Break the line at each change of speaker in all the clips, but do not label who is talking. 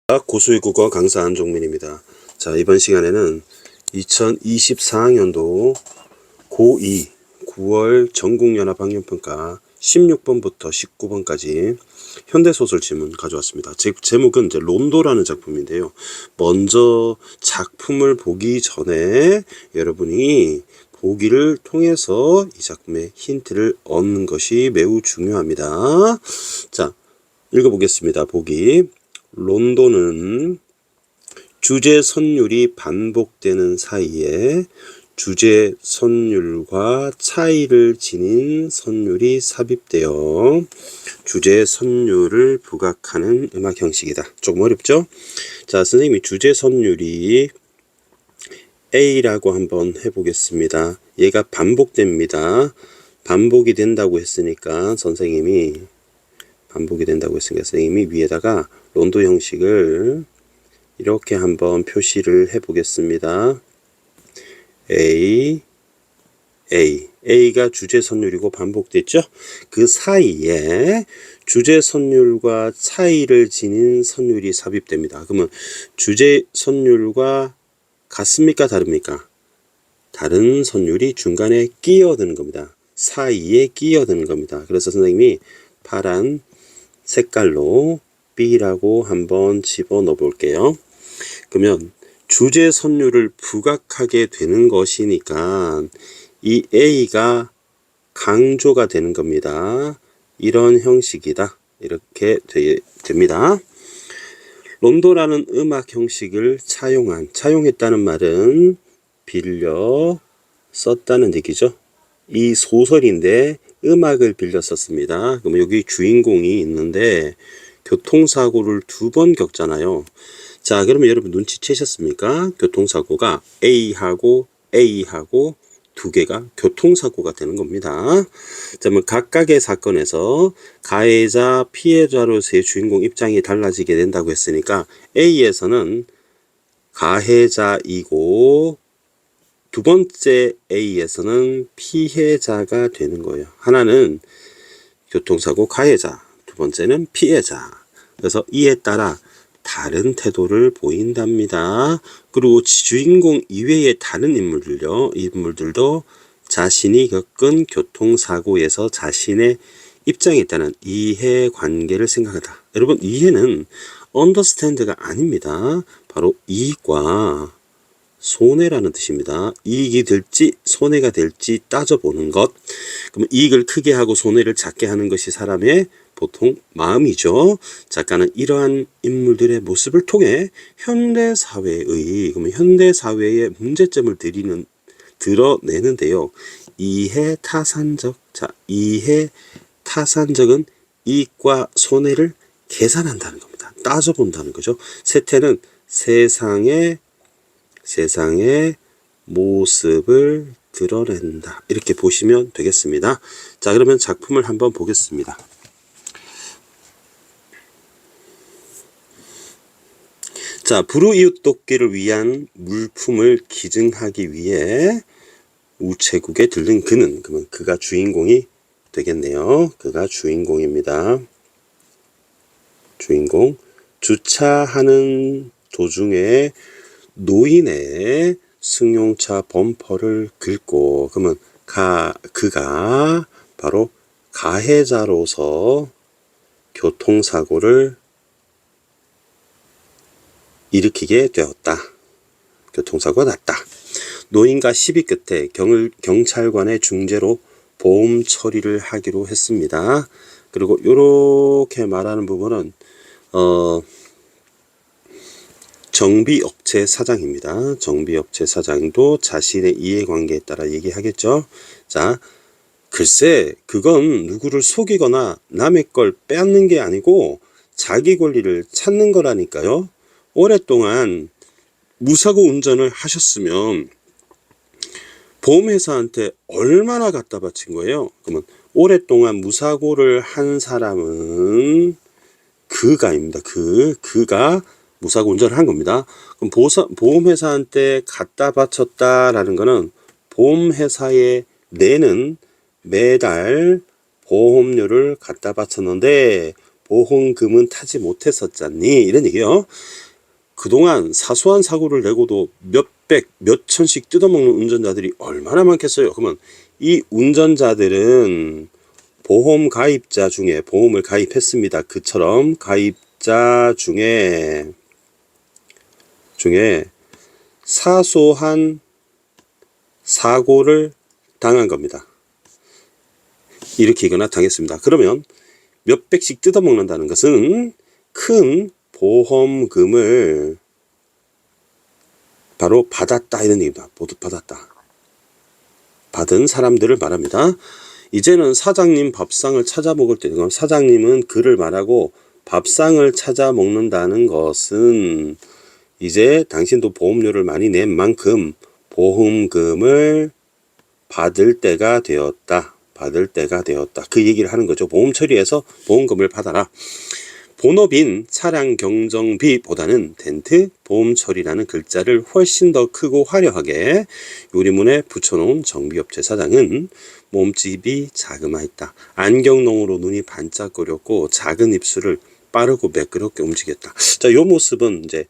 고수의 국어 강사 안종민입니다. 자, 이번 시간에는 2024학년도 고2 9월 전국연합학년평가 16번부터 19번까지 현대소설 지문 가져왔습니다. 제목은 이제 론도라는 작품인데요. 먼저 작품을 보기 전에 여러분이 보기를 통해서 이 작품의 힌트를 얻는 것이 매우 중요합니다. 자, 읽어보겠습니다. 보기. 론도는 주제 선율이 반복되는 사이에 주제 선율과 차이를 지닌 선율이 삽입되어 주제 선율을 부각하는 음악 형식이다. 조금 어렵죠? 자, 선생님이 주제 선율이 A라고 한번 해보겠습니다. 얘가 반복됩니다. 반복이 된다고 했으니까 선생님이 위에다가 론도 형식을 이렇게 한번 표시를 해 보겠습니다. A가 주제 선율이고 반복됐죠? 그 사이에 주제 선율과 차이를 지닌 선율이 삽입됩니다. 그러면 주제 선율과 같습니까? 다릅니까? 다른 선율이 중간에 끼어드는 겁니다. 사이에 끼어드는 겁니다. 그래서 선생님이 파란 색깔로 B라고 한번 집어넣어 볼게요. 그러면 주제 선율을 부각하게 되는 것이니까 이 A가 강조가 되는 겁니다. 이런 형식이다. 이렇게 됩니다. 론도라는 음악 형식을 차용했다는 말은 빌려 썼다는 얘기죠. 이 소설인데 음악을 빌려 썼습니다. 그럼 여기 주인공이 있는데 교통사고를 2번 겪잖아요. 자, 그러면 여러분 눈치채셨습니까? 교통사고가 A하고 두 개가 교통사고가 되는 겁니다. 자, 뭐 각각의 사건에서 가해자, 피해자로서의 주인공 입장이 달라지게 된다고 했으니까 A에서는 가해자이고 두 번째 A에서는 피해자가 되는 거예요. 하나는 교통사고 가해자, 두 번째는 피해자. 그래서 이에 따라 다른 태도를 보인답니다. 그리고 주인공 이외의 다른 인물들도 자신이 겪은 교통사고에서 자신의 입장에 따른 이해관계를 생각하다. 여러분, 이해는 understand가 아닙니다. 바로 이익과 손해라는 뜻입니다. 이익이 될지 손해가 될지 따져보는 것. 그러면 이익을 크게 하고 손해를 작게 하는 것이 사람의 보통 마음이죠. 작가는 이러한 인물들의 모습을 통해 현대사회의 문제점을 드러내는데요. 이해타산적은 이익과 손해를 계산한다는 겁니다. 따져본다는 거죠. 셋째는 세상의 모습을 드러낸다. 이렇게 보시면 되겠습니다. 자, 그러면 작품을 한번 보겠습니다. 자, 불우이웃돕기를 위한 물품을 기증하기 위해 우체국에 들른 그는, 그러면 그가 주인공이 되겠네요. 그가 주인공입니다. 주인공. 주차하는 도중에 노인의 승용차 범퍼를 긁고, 그러면 그가 바로 가해자로서 교통사고를 일으키게 되었다. 교통사고가 났다. 노인과 시비 끝에 경찰관의 중재로 보험 처리를 하기로 했습니다. 그리고 이렇게 말하는 부분은 정비업체 사장입니다. 정비업체 사장도 자신의 이해관계에 따라 얘기하겠죠. 자, 글쎄 그건 누구를 속이거나 남의 걸 빼앗는 게 아니고 자기 권리를 찾는 거라니까요. 오랫동안 무사고 운전을 하셨으면 보험회사한테 얼마나 갖다 바친 거예요? 그러면 오랫동안 무사고를 한 사람은 그가입니다. 그가 무사고 운전을 한 겁니다. 그럼 보험회사한테 갖다 바쳤다라는 거는 보험회사에 내는 매달 보험료를 갖다 바쳤는데 보험금은 타지 못했었잖니 이런 얘기예요. 그동안 사소한 사고를 내고도 몇백, 몇천씩 뜯어먹는 운전자들이 얼마나 많겠어요. 그러면 이 운전자들은 보험 가입자 중에 보험을 가입했습니다. 그처럼 가입자 중에 사소한 사고를 당한 겁니다. 일으키거나 당했습니다. 그러면 몇백씩 뜯어먹는다는 것은 큰 보험금을 바로 받았다 이런 얘기입니다. 모두 받았다. 받은 사람들을 말합니다. 이제는 사장님 밥상을 찾아 먹을 때, 사장님은 그를 말하고 밥상을 찾아 먹는다는 것은 이제 당신도 보험료를 많이 낸 만큼 보험금을 받을 때가 되었다. 그 얘기를 하는 거죠. 보험 처리해서 보험금을 받아라. 본업인 차량 경정비보다는 덴트 보험 처리라는 글자를 훨씬 더 크고 화려하게 요리문에 붙여놓은 정비업체 사장은 몸집이 자그마했다. 안경농으로 눈이 반짝거렸고 작은 입술을 빠르고 매끄럽게 움직였다. 자, 요 모습은 이제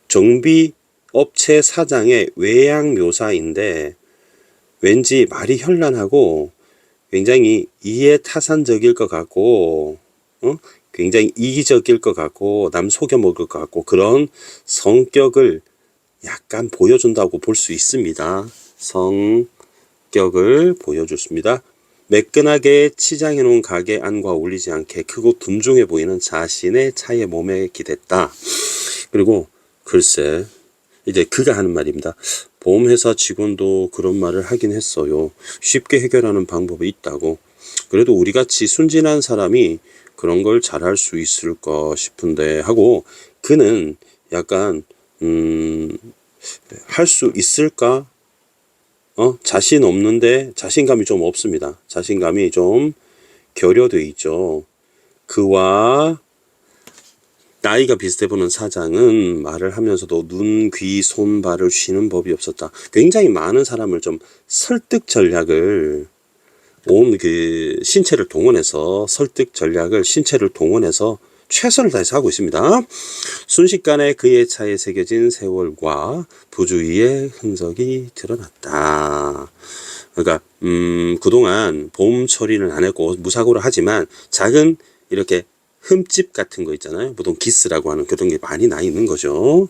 정비업체 사장의 외양 묘사인데 왠지 말이 현란하고 굉장히 이해타산적일 것 같고 굉장히 이기적일 것 같고 남 속여먹을 것 같고 그런 성격을 약간 보여준다고 볼 수 있습니다. 성격을 보여줬습니다. 매끈하게 치장해 놓은 가게 안과 어울리지 않게 크고 둔중해 보이는 자신의 차의 몸에 기댔다. 그리고 글쎄 이제 그가 하는 말입니다. 보험회사 직원도 그런 말을 하긴 했어요. 쉽게 해결하는 방법이 있다고. 그래도 우리같이 순진한 사람이 그런 걸 잘할 수 있을까 싶은데 하고 그는 약간 할 수 있을까? 자신 없는데 자신감이 좀 없습니다. 자신감이 좀 결여돼 있죠. 그와 나이가 비슷해 보는 사장은 말을 하면서도 눈, 귀, 손, 발을 쉬는 법이 없었다. 굉장히 많은 사람을 좀 설득 전략을 온 그 신체를 동원해서 신체를 동원해서 최선을 다해서 하고 있습니다. 순식간에 그의 차에 새겨진 세월과 부주의의 흔적이 드러났다. 그러니까 그동안 보험 처리는 안 했고 무사고를 하지만 작은 이렇게 흠집 같은 거 있잖아요. 보통 기스라고 하는 그런 게 많이 나 있는 거죠.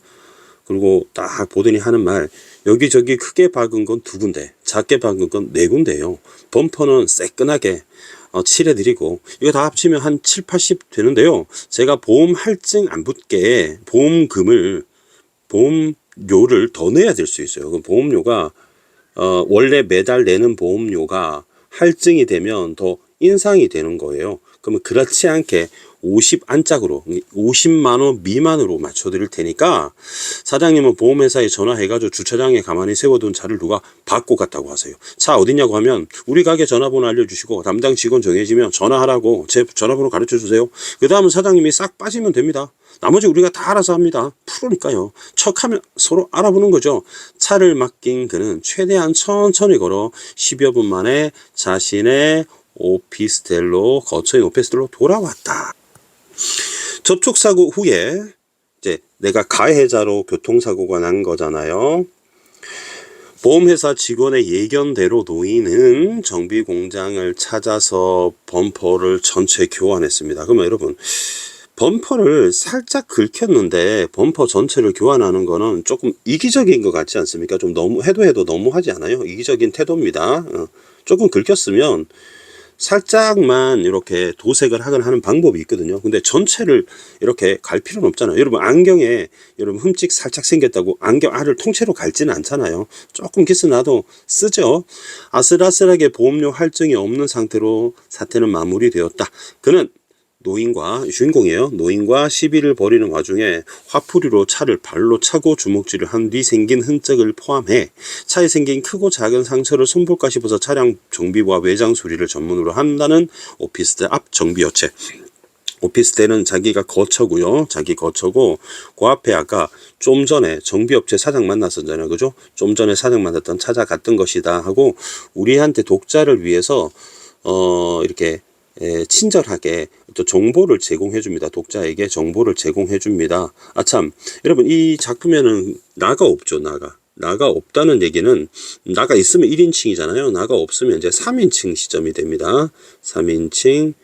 그리고 딱 보더니 하는 말, 여기저기 크게 박은 건 2군데, 작게 박은 건 4군데예요. 범퍼는 새끈하게 칠해드리고 이거 다 합치면 한 7, 80 되는데요. 제가 보험 할증 안 붙게 보험료를 더 내야 될 수 있어요. 그럼 보험료가 원래 매달 내는 보험료가 할증이 되면 더 인상이 되는 거예요. 그러면 그렇지 않게 50 안짝으로 50만 원 미만으로 맞춰 드릴 테니까 사장님은 보험회사에 전화해가지고 주차장에 가만히 세워둔 차를 누가 받고 갔다고 하세요. 차 어디냐고 하면 우리 가게 전화번호 알려주시고 담당 직원 정해지면 전화하라고 제 전화번호 가르쳐 주세요. 그 다음은 사장님이 싹 빠지면 됩니다. 나머지 우리가 다 알아서 합니다. 프로니까요. 척하면 서로 알아보는 거죠. 차를 맡긴 그는 최대한 천천히 걸어 10여 분 만에 자신의 거처인 오피스텔로 돌아왔다. 접촉사고 후에 이제 내가 가해자로 교통사고가 난 거잖아요. 보험회사 직원의 예견대로 노인은 정비공장을 찾아서 범퍼를 전체 교환했습니다. 그러면 여러분 범퍼를 살짝 긁혔는데 범퍼 전체를 교환하는 거는 조금 이기적인 것 같지 않습니까? 좀 너무 해도 너무 하지 않아요? 이기적인 태도입니다. 조금 긁혔으면 살짝만 이렇게 도색을 하는 방법이 있거든요. 근데 전체를 이렇게 갈 필요는 없잖아요. 여러분 안경에 여러분 흠집 살짝 생겼다고 안경 알을 통째로 갈지는 않잖아요. 조금 기스 나도 쓰죠. 아슬아슬하게 보험료 할증이 없는 상태로 사태는 마무리되었다. 그는 주인공이에요. 노인과 시비를 벌이는 와중에 화풀이로 차를 발로 차고 주먹질을 한 뒤 생긴 흔적을 포함해 차에 생긴 크고 작은 상처를 손볼까 싶어서 차량 정비와 외장 수리를 전문으로 한다는 오피스텔 앞 정비업체. 오피스텔은 자기가 거처고요. 자기 거처고 그 앞에 아까 좀 전에 정비업체 사장 만났었잖아요. 그죠? 좀 전에 사장 만났던 찾아갔던 것이다 하고 우리한테 독자를 위해서 이렇게 친절하게 또 정보를 제공해 줍니다. 독자에게 정보를 제공해 줍니다. 참, 여러분, 이 작품에는 나가 없죠. 나가 없다는 얘기는, 나가 있으면 1인칭이잖아요. 나가 없으면 이제 3인칭 시점이 됩니다. 3인칭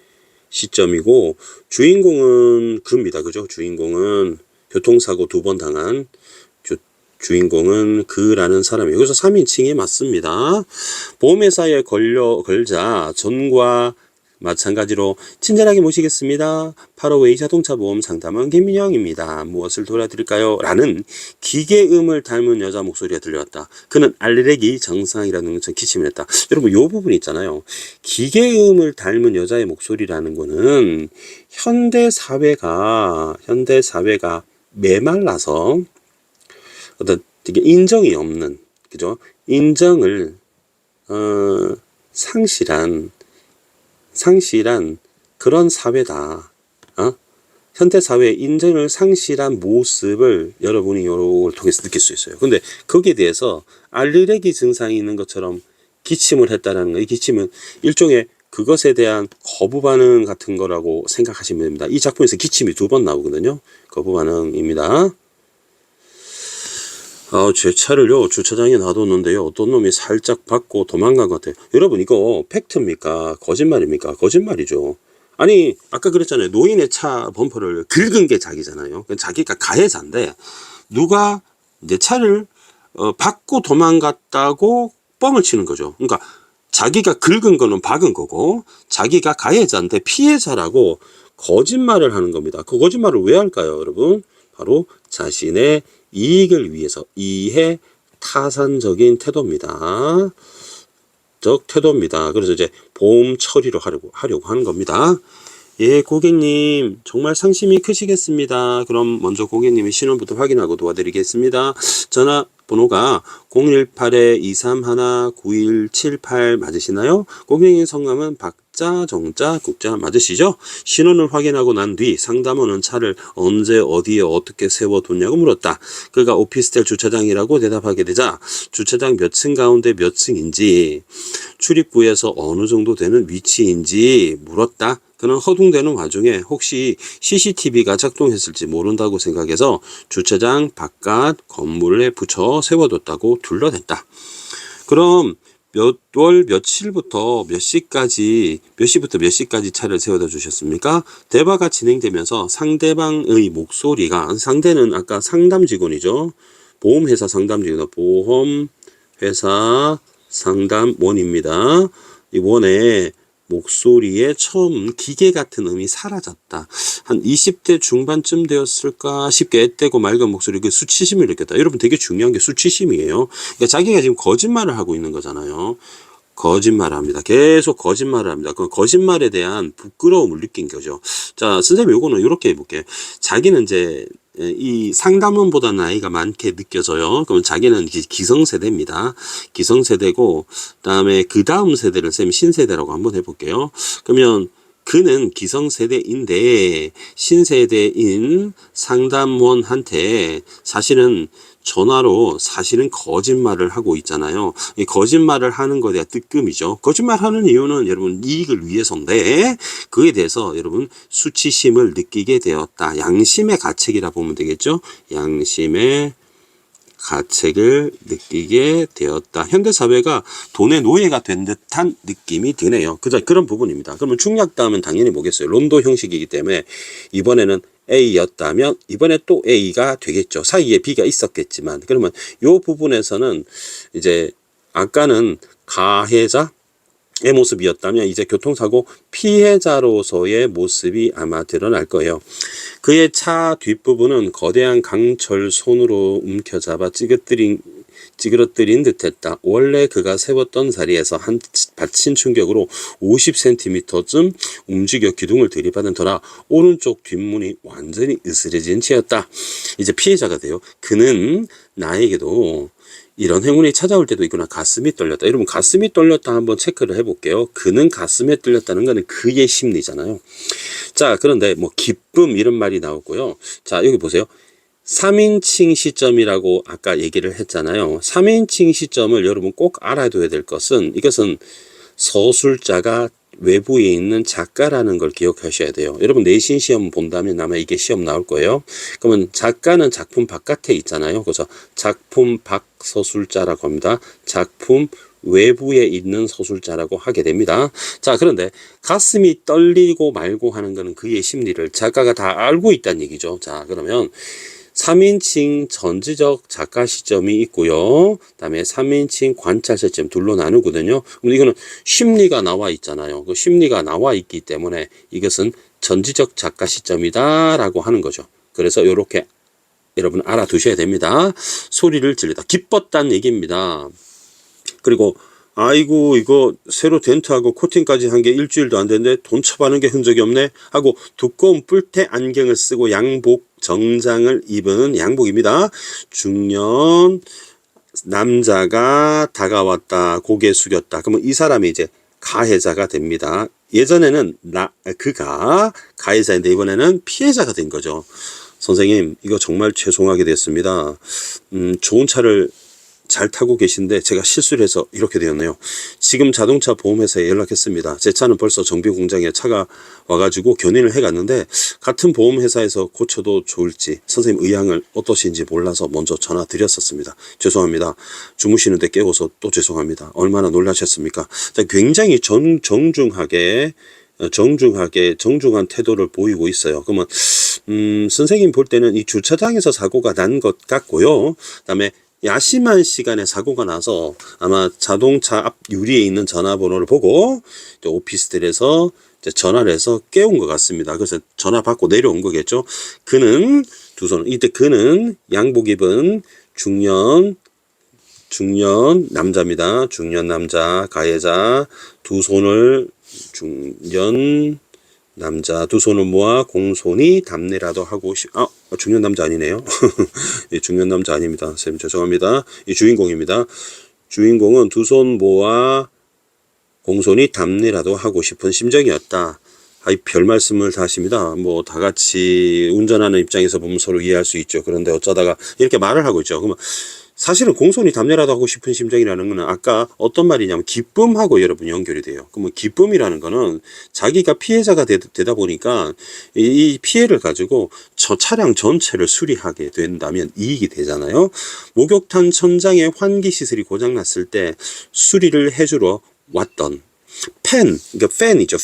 시점이고, 주인공은 그입니다. 그죠? 주인공은 교통사고 2번 당한 주인공은 그라는 사람이에요. 여기서 3인칭이 맞습니다. 보험회사에 걸자 전과 마찬가지로 친절하게 모시겠습니다. 8호웨이 자동차 보험 상담은 김민영입니다. 무엇을 도와드릴까요? 라는 기계음을 닮은 여자 목소리가 들려왔다. 그는 알레르기 증상이라는 것을 기침을 했다. 여러분, 이 부분 있잖아요. 기계음을 닮은 여자의 목소리라는 거는 현대 사회가 메말라서 어떤 되게 인정이 없는, 그죠? 인정을 상실한 그런 사회다. 현대 사회의 인정을 상실한 모습을 여러분이 이걸 통해서 느낄 수 있어요. 근데 거기에 대해서 알레르기 증상이 있는 것처럼 기침을 했다라는 거, 이 기침은 일종의 그것에 대한 거부 반응 같은 거라고 생각하시면 됩니다. 이 작품에서 기침이 2번 나오거든요. 거부 반응입니다. 제 차를요, 주차장에 놔뒀는데요, 어떤 놈이 살짝 받고 도망간 것 같아요. 여러분, 이거 팩트입니까? 거짓말입니까? 거짓말이죠. 아니, 아까 그랬잖아요. 노인의 차 범퍼를 긁은 게 자기잖아요. 자기가 가해자인데, 누가 내 차를 받고 도망갔다고 뻥을 치는 거죠. 그러니까, 자기가 긁은 거는 박은 거고, 자기가 가해자인데 피해자라고 거짓말을 하는 겁니다. 그 거짓말을 왜 할까요, 여러분? 바로 자신의 이익을 위해서, 이해 타산적인 태도입니다. 태도입니다. 그래서 이제 보험 처리를 하려고 하는 겁니다. 예, 고객님 정말 상심이 크시겠습니다. 그럼 먼저 고객님의 신원부터 확인하고 도와드리겠습니다. 전화번호가 018-231-9178 맞으시나요? 고객님 성함은 박자, 정자, 국자 맞으시죠? 신원을 확인하고 난 뒤 상담원은 차를 언제 어디에 어떻게 세워뒀냐고 물었다. 그가 오피스텔 주차장이라고 대답하게 되자 주차장 몇 층 가운데 몇 층인지, 출입구에서 어느 정도 되는 위치인지 물었다. 그는 허둥대는 와중에 혹시 CCTV가 작동했을지 모른다고 생각해서 주차장 바깥 건물에 붙여 세워뒀다고 둘러댔다. 그럼 몇 월 며칠부터 몇 시부터 몇 시까지 차를 세워다 주셨습니까? 대화가 진행되면서 상대방의 목소리가, 상대는 아까 상담 직원이죠. 보험회사 상담 직원, 보험회사 상담원입니다. 이 원에 목소리에 처음 기계 같은 음이 사라졌다. 한 20대 중반쯤 되었을까 싶게 앳되고 맑은 목소리, 그 수치심을 느꼈다. 여러분, 되게 중요한 게 수치심이에요. 그러니까 자기가 지금 거짓말을 하고 있는 거잖아요. 거짓말을 합니다. 계속 거짓말을 합니다. 그 거짓말에 대한 부끄러움을 느낀 거죠. 자, 선생님 요거는 이렇게 해볼게요. 자기는 이제 이 상담원보다 나이가 많게 느껴져요. 그러면 자기는 기성세대입니다. 기성세대고, 그다음에 그 다음 세대를 쌤 신세대라고 한번 해볼게요. 그러면 그는 기성세대인데 신세대인 상담원한테 사실은 전화로 사실은 거짓말을 하고 있잖아요. 이 거짓말을 하는 것에 대한 뜨끔이죠. 거짓말하는 이유는 여러분 이익을 위해서인데, 그에 대해서 여러분 수치심을 느끼게 되었다. 양심의 가책이라 보면 되겠죠. 양심의 가책을 느끼게 되었다. 현대사회가 돈의 노예가 된 듯한 느낌이 드네요. 그런 부분입니다. 그러면 중략다음은 당연히 뭐겠어요? 론도 형식이기 때문에 이번에는 A였다면 이번에 또 A가 되겠죠. 사이에 B가 있었겠지만, 그러면 이 부분에서는 이제 아까는 가해자의 모습이었다면 이제 교통사고 피해자로서의 모습이 아마 드러날 거예요. 그의 차 뒷부분은 거대한 강철 손으로 움켜잡아 찌그러뜨린 듯했다. 원래 그가 세웠던 자리에서 한 받친 충격으로 50cm쯤 움직여 기둥을 들이받은 터라 오른쪽 뒷문이 완전히 으스러진 채였다. 이제 피해자가 돼요. 그는 나에게도 이런 행운이 찾아올 때도 있구나. 가슴이 떨렸다. 여러분, 가슴이 떨렸다 한번 체크를 해볼게요. 그는 가슴에 떨렸다는 것은 그의 심리잖아요. 자, 그런데 뭐 기쁨 이런 말이 나왔고요. 자, 여기 보세요. 3인칭 시점이라고 아까 얘기를 했잖아요. 3인칭 시점을 여러분 꼭 알아둬야 될 것은, 이것은 서술자가 외부에 있는 작가라는 걸 기억하셔야 돼요. 여러분 내신 시험 본다면 아마 이게 시험 나올 거예요. 그러면 작가는 작품 바깥에 있잖아요. 그래서 작품 밖 서술자라고 합니다. 작품 외부에 있는 서술자라고 하게 됩니다. 자, 그런데 가슴이 떨리고 말고 하는 거는 그의 심리를 작가가 다 알고 있다는 얘기죠. 자, 그러면 3인칭 전지적 작가 시점이 있고요. 그다음에 3인칭 관찰 시점 둘로 나누거든요. 근데 이거는 심리가 나와 있잖아요. 그 심리가 나와 있기 때문에 이것은 전지적 작가 시점이다라고 하는 거죠. 그래서 이렇게 여러분 알아두셔야 됩니다. 소리를 지르다. 기뻤다는 얘기입니다. 그리고 아이고 이거 새로 덴트하고 코팅까지 한 게 일주일도 안 됐는데 돈 처받는 게 흔적이 없네 하고 두꺼운 뿔테 안경을 쓰고 양복 정장을 입은 양복입니다. 중년 남자가 다가왔다. 고개 숙였다. 그러면 이 사람이 이제 가해자가 됩니다. 예전에는 그가 가해자인데 이번에는 피해자가 된 거죠. 선생님 이거 정말 죄송하게 됐습니다. 좋은 차를 잘 타고 계신데 제가 실수를 해서 이렇게 되었네요. 지금 자동차 보험회사에 연락했습니다. 제 차는 벌써 정비 공장에 차가 와가지고 견인을 해갔는데 같은 보험회사에서 고쳐도 좋을지 선생님 의향을 어떠신지 몰라서 먼저 전화 드렸었습니다. 죄송합니다. 주무시는데 깨워서 또 죄송합니다. 얼마나 놀라셨습니까? 굉장히 정중한 태도를 보이고 있어요. 그러면 선생님 볼 때는 이 주차장에서 사고가 난 것 같고요. 그다음에 야심한 시간에 사고가 나서 아마 자동차 앞 유리에 있는 전화번호를 보고 오피스텔에서 전화를 해서 깨운 것 같습니다. 그래서 전화 받고 내려온 거겠죠. 그는 두 손, 이때 그는 양복 입은 중년 남자입니다. 중년 남자 가해자 두 손을 중년 남자 두 손을 모아 공손히 답례라도 하고 중년 남자 아니네요. 중년 남자 아닙니다. 선생님 죄송합니다. 이 주인공입니다. 주인공은 두 손 모아 공손히 답례라도 하고 싶은 심정이었다. 별 말씀을 다 하십니다. 뭐 다 같이 운전하는 입장에서 보면 서로 이해할 수 있죠. 그런데 어쩌다가 이렇게 말을 하고 있죠. 그러면 사실은 공손히 답례라도 하고 싶은 심정이라는 거는 아까 어떤 말이냐면 기쁨하고 여러분 연결이 돼요. 그러면 기쁨이라는 거는 자기가 피해자가 되다 보니까 이 피해를 가지고 저 차량 전체를 수리하게 된다면 이익이 되잖아요. 목욕탕 천장에 환기 시설이 고장났을 때 수리를 해주러 왔던 그러니까 팬이죠.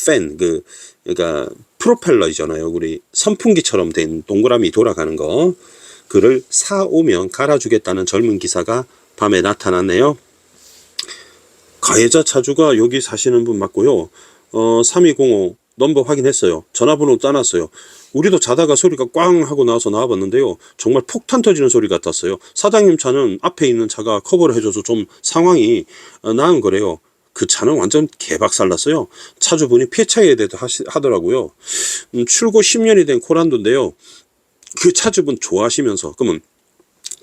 그러니까 프로펠러이잖아요. 우리 선풍기처럼 된 동그라미 돌아가는 거. 그를 사오면 갈아주겠다는 젊은 기사가 밤에 나타났네요. 가해자 차주가 여기 사시는 분 맞고요. 3205 넘버 확인했어요. 전화번호 따놨어요. 우리도 자다가 소리가 꽝 하고 나와서 나와봤는데요. 정말 폭탄 터지는 소리 같았어요. 사장님 차는 앞에 있는 차가 커버를 해줘서 좀 상황이 나은 거래요. 그 차는 완전 개박살났어요. 차주분이 폐차에 대해 하더라고요. 출고 10년이 된 코란도인데요. 그 차주분 좋아하시면서 그러면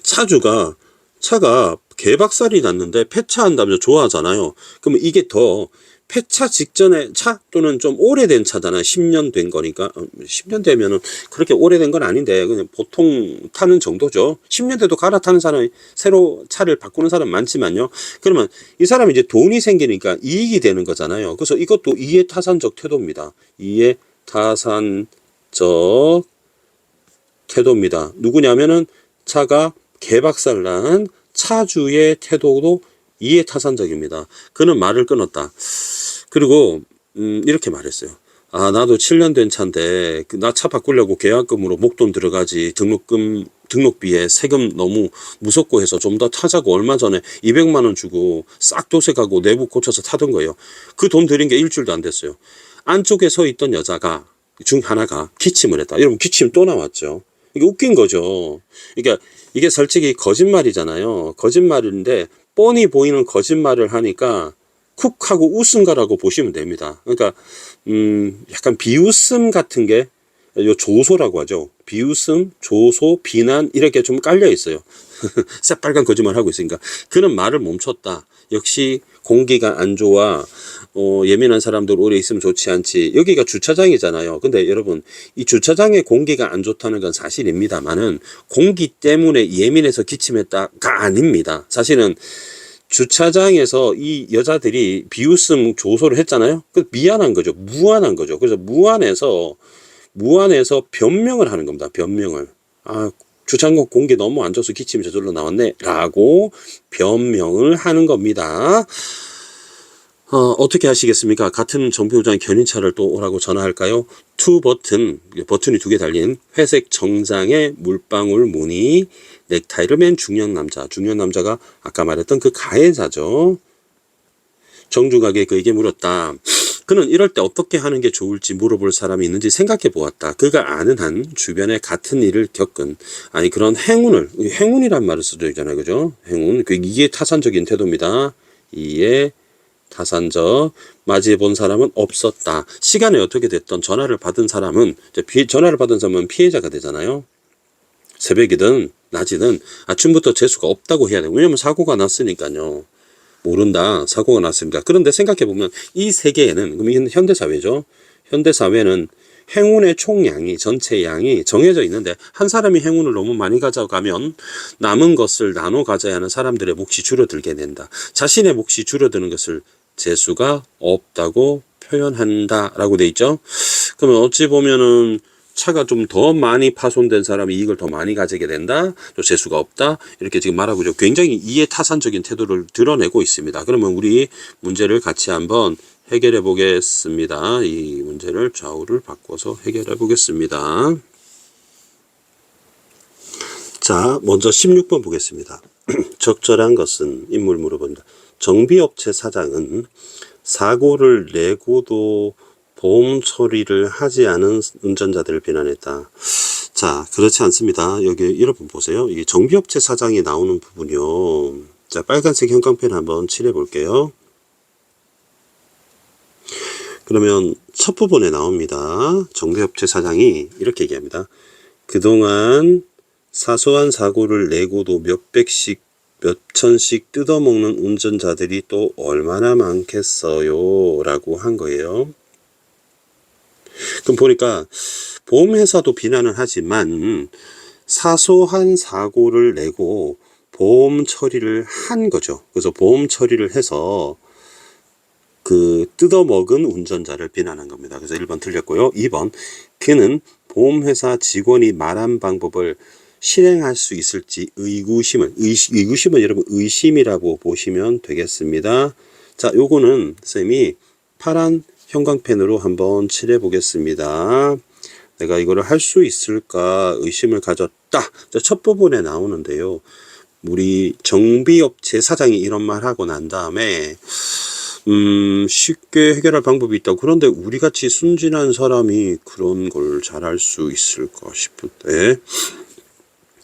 차가 개박살이 났는데 폐차한다면 좋아하잖아요. 그러면 이게 더 폐차 직전에 차 또는 좀 오래된 차잖아요. 10년 된 거니까 10년 되면은 그렇게 오래된 건 아닌데 그냥 보통 타는 정도죠. 10년 돼도 갈아타는 사람이 새로 차를 바꾸는 사람 많지만요. 그러면 이 사람이 이제 돈이 생기니까 이익이 되는 거잖아요. 그래서 이것도 이해타산적 태도입니다. 이해타산적 태도입니다. 누구냐면은 차가 개박살난 차주의 태도도 이해타산적입니다. 그는 말을 끊었다. 그리고 이렇게 말했어요. 나도 7년 된 차인데 나 차 바꾸려고 계약금으로 목돈 들어가지 등록비에 세금 너무 무섭고 해서 좀 더 타자고 얼마 전에 200만 원 주고 싹 도색하고 내부 고쳐서 타던 거예요. 그 돈 들인 게 일주일도 안 됐어요. 안쪽에 서 있던 여자가 중 하나가 기침을 했다. 여러분 기침 또 나왔죠. 이게 웃긴 거죠. 그러니까 이게 솔직히 거짓말이잖아요. 거짓말인데 뻔히 보이는 거짓말을 하니까 쿡 하고 웃은 거라고 보시면 됩니다. 그러니까 약간 비웃음 같은 게 요 조소라고 하죠. 비웃음, 조소, 비난 이렇게 좀 깔려 있어요. 새빨간 거짓말 하고 있으니까 그는 말을 멈췄다. 역시 공기가 안 좋아. 예민한 사람들 오래 있으면 좋지 않지. 여기가 주차장이잖아요. 근데 여러분 이 주차장에 공기가 안 좋다는 건 사실입니다만은 공기 때문에 예민해서 기침했다가 아닙니다. 사실은 주차장에서 이 여자들이 비웃음 조소를 했잖아요. 그 미안한 거죠. 무안한 거죠. 그래서 무안해서 변명을 하는 겁니다. 변명을. 아, 주차장 공기 너무 안 좋아서 기침이 저절로 나왔네. 라고 변명을 하는 겁니다. 어떻게 하시겠습니까? 같은 정비공장 견인차를 또 오라고 전화할까요? 투 버튼, 버튼이 2개 달린 회색 정장의 물방울 무늬 넥타이를 맨 중년 남자가 아까 말했던 그 가해자죠. 정중하게 그에게 물었다. 그는 이럴 때 어떻게 하는 게 좋을지 물어볼 사람이 있는지 생각해 보았다. 그가 아는 한 주변에 같은 일을 겪은 그런 행운이란 말을 쓰도 있잖아요. 그죠? 행운. 이게 타산적인 태도입니다. 이에 타산적. 맞이해 본 사람은 없었다. 시간이 어떻게 됐던 전화를 받은 사람은 피해자가 되잖아요. 새벽이든 낮이든 아침부터 재수가 없다고 해야 돼요. 왜냐면 사고가 났으니까요. 모른다. 사고가 났습니다. 그런데 생각해보면 이 세계에는, 그럼 현대사회죠. 현대사회는 행운의 총량이, 전체 양이 정해져 있는데 한 사람이 행운을 너무 많이 가져가면 남은 것을 나눠 가져야 하는 사람들의 몫이 줄어들게 된다. 자신의 몫이 줄어드는 것을 재수가 없다고 표현한다라고 돼 있죠. 그러면 어찌 보면은 차가 좀 더 많이 파손된 사람이 이익을 더 많이 가지게 된다. 또 재수가 없다. 이렇게 지금 말하고 있죠. 굉장히 이해타산적인 태도를 드러내고 있습니다. 그러면 우리 문제를 같이 한번 해결해 보겠습니다. 이 문제를 좌우를 바꿔서 해결해 보겠습니다. 자, 먼저 16번 보겠습니다. 적절한 것은 인물 물어본다. 정비업체 사장은 사고를 내고도 보험 처리를 하지 않은 운전자들을 비난했다. 자, 그렇지 않습니다. 여기 여러분 보세요. 이게 정비업체 사장이 나오는 부분이요. 자, 빨간색 형광펜 한번 칠해 볼게요. 그러면 첫 부분에 나옵니다. 정비업체 사장이 이렇게 얘기합니다. 그동안 사소한 사고를 내고도 몇백씩 몇천씩 뜯어먹는 운전자들이 또 얼마나 많겠어요? 라고 한 거예요. 그럼 보니까 보험회사도 비난을 하지만 사소한 사고를 내고 보험 처리를 한 거죠. 그래서 보험 처리를 해서 그 뜯어먹은 운전자를 비난한 겁니다. 그래서 1번 틀렸고요. 2번, 그는 보험회사 직원이 말한 방법을 실행할 수 있을지 의구심은 여러분 의심이라고 보시면 되겠습니다. 자, 요거는 쌤이 파란 형광펜으로 한번 칠해 보겠습니다. 내가 이거를 할 수 있을까 의심을 가졌다. 자, 첫 부분에 나오는데요. 우리 정비업체 사장이 이런 말 하고 난 다음에 쉽게 해결할 방법이 있다고. 그런데 우리같이 순진한 사람이 그런 걸 잘할 수 있을까 싶은데,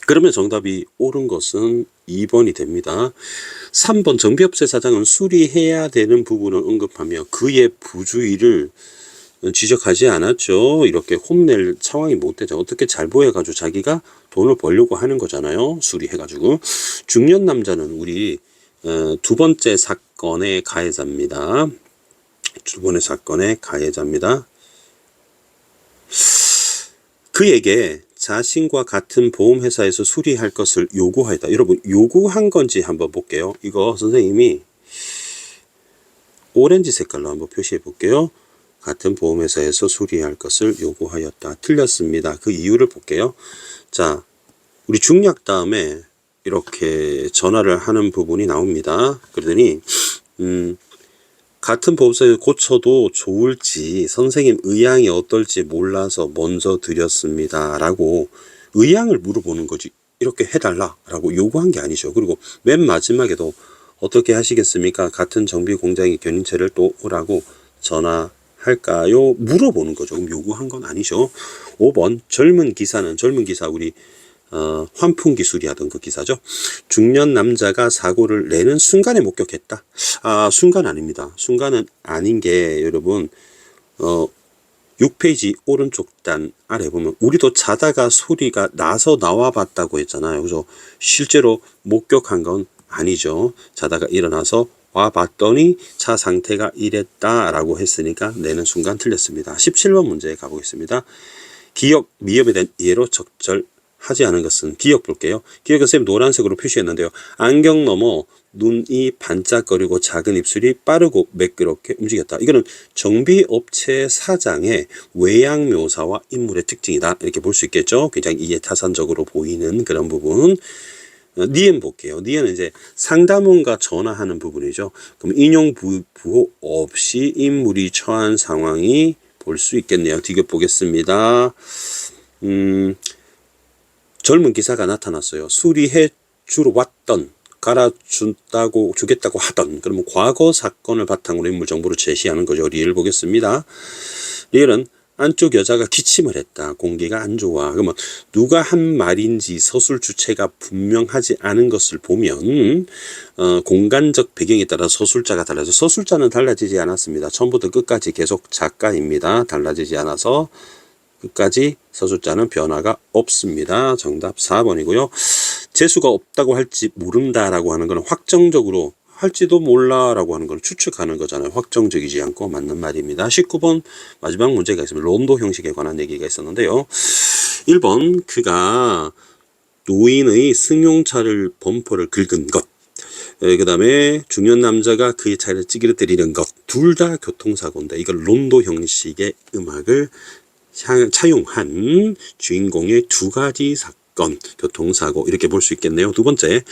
그러면 정답이 옳은 것은 2번이 됩니다. 3번 정비업체 사장은 수리해야 되는 부분을 언급하며 그의 부주의를 지적하지 않았죠. 이렇게 혼낼 상황이 못 되죠. 어떻게 잘 보여가지고 자기가 돈을 벌려고 하는 거잖아요. 수리해가지고. 중년 남자는 우리 두 번째 사건의 가해자입니다. 두 번의 사건의 가해자입니다. 그에게 자신과 같은 보험회사에서 수리할 것을 요구하였다. 여러분, 요구한 건지 한번 볼게요. 이거 선생님이 오렌지 색깔로 한번 표시해 볼게요. 같은 보험회사에서 수리할 것을 요구하였다. 틀렸습니다. 그 이유를 볼게요. 자, 우리 중약 다음에 이렇게 전화를 하는 부분이 나옵니다. 그러더니 같은 보험사에 고쳐도 좋을지 선생님 의향이 어떨지 몰라서 먼저 드렸습니다. 라고 의향을 물어보는 거지. 이렇게 해달라 라고 요구한 게 아니죠. 그리고 맨 마지막에도 어떻게 하시겠습니까? 같은 정비 공장의 견인차를 또 오라고 전화할까요? 물어보는 거죠. 그럼 요구한 건 아니죠. 5번 젊은 기사 우리 환풍기 수리하던 그 기사죠. 중년 남자가 사고를 내는 순간에 목격했다. 순간 아닙니다. 순간은 아닌 게 여러분 6페이지 오른쪽 단 아래 보면 우리도 자다가 소리가 나서 나와 봤다고 했잖아요. 그래서 실제로 목격한 건 아니죠. 자다가 일어나서 와 봤더니 차 상태가 이랬다라고 했으니까 내는 순간 틀렸습니다. 17번 문제 가보겠습니다. 기억 미흡에 대한 예로 적절하라. 하지 않은 것은 기억 볼게요. 기억은 쌤 노란색으로 표시했는데요. 안경 너머 눈이 반짝거리고 작은 입술이 빠르고 매끄럽게 움직였다. 이거는 정비업체 사장의 외양 묘사와 인물의 특징이다. 이렇게 볼 수 있겠죠. 굉장히 이해타산적으로 보이는 그런 부분. 니은 볼게요. 니은은 이제 상담원과 전화하는 부분이죠. 그럼 인용 부호 없이 인물이 처한 상황이 볼 수 있겠네요. 디귿 보겠습니다. 젊은 기사가 나타났어요. 수리해 주러 왔던, 주겠다고 하던, 그러면 과거 사건을 바탕으로 인물 정보를 제시하는 거죠. 리을 보겠습니다. 리을은 안쪽 여자가 기침을 했다. 공기가 안 좋아. 그러면 누가 한 말인지 서술 주체가 분명하지 않은 것을 보면 공간적 배경에 따라 서술자가 달라져. 서술자는 달라지지 않았습니다. 처음부터 끝까지 계속 작가입니다. 달라지지 않아서 끝까지 서술자는 변화가 없습니다. 정답 4번이고요. 재수가 없다고 할지 모른다라고 하는 것은 확정적으로 할지도 몰라라고 하는 건 추측하는 거잖아요. 확정적이지 않고 맞는 말입니다. 19번 마지막 문제가 있습니다. 론도 형식에 관한 얘기가 있었는데요. 1번 그가 노인의 승용차를 범퍼를 긁은 것, 그 다음에 중년 남자가 그의 차를 찌그러뜨리는 것, 둘 다 교통사고인데 이걸 론도 형식의 음악을 차용한 주인공의 두 가지 사건, 교통사고 이렇게 볼 수 있겠네요. 두 번째,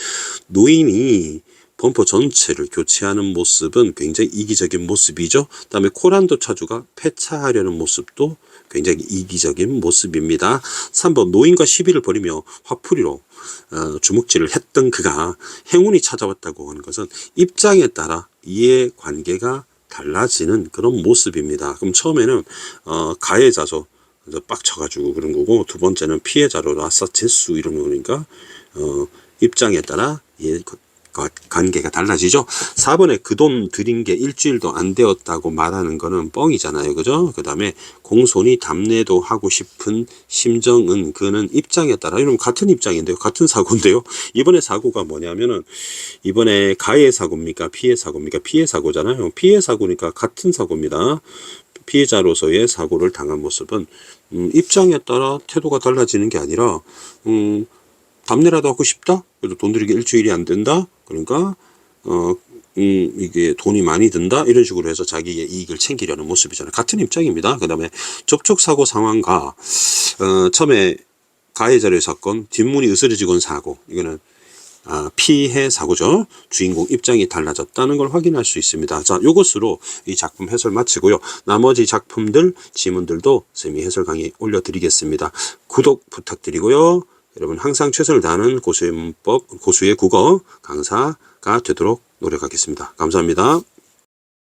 노인이 범퍼 전체를 교체하는 모습은 굉장히 이기적인 모습이죠. 그 다음에 코란도 차주가 폐차하려는 모습도 굉장히 이기적인 모습입니다. 3번, 노인과 시비를 벌이며 화풀이로 주먹질을 했던 그가 행운이 찾아왔다고 하는 것은 입장에 따라 이해관계가 달라지는 그런 모습입니다. 그럼 처음에는 가해자죠. 빡쳐가지고 그런 거고, 두 번째는 피해자로 아싸 재수 이런 거니까 입장에 따라 관계가 달라지죠. 4번에 그 돈 들인 게 일주일도 안 되었다고 말하는 거는 뻥이잖아요. 그죠? 그 다음에 공손히 답례도 하고 싶은 심정은 그는 입장에 따라, 이러면 같은 입장인데요. 같은 사고인데요. 이번에 사고가 뭐냐면은, 이번에 가해 사고입니까? 피해 사고입니까? 피해 사고잖아요. 피해 사고니까 같은 사고입니다. 피해자로서의 사고를 당한 모습은 입장에 따라 태도가 달라지는 게 아니라 답례라도 하고 싶다? 그래도 돈 들이기 일주일이 안 된다? 그러니까 이게 돈이 많이 든다? 이런 식으로 해서 자기의 이익을 챙기려는 모습이잖아요. 같은 입장입니다. 그 다음에 접촉사고 상황과 처음에 가해자료의 사건, 뒷문이 으스러지고 온 사고, 이거는 피해 사고죠. 주인공 입장이 달라졌다는 걸 확인할 수 있습니다. 자, 요것으로 이 작품 해설 마치고요. 나머지 작품들, 지문들도 쌤이 해설 강의 올려드리겠습니다. 구독 부탁드리고요. 여러분 항상 최선을 다하는 고수의 문법, 고수의 국어 강사가 되도록 노력하겠습니다. 감사합니다.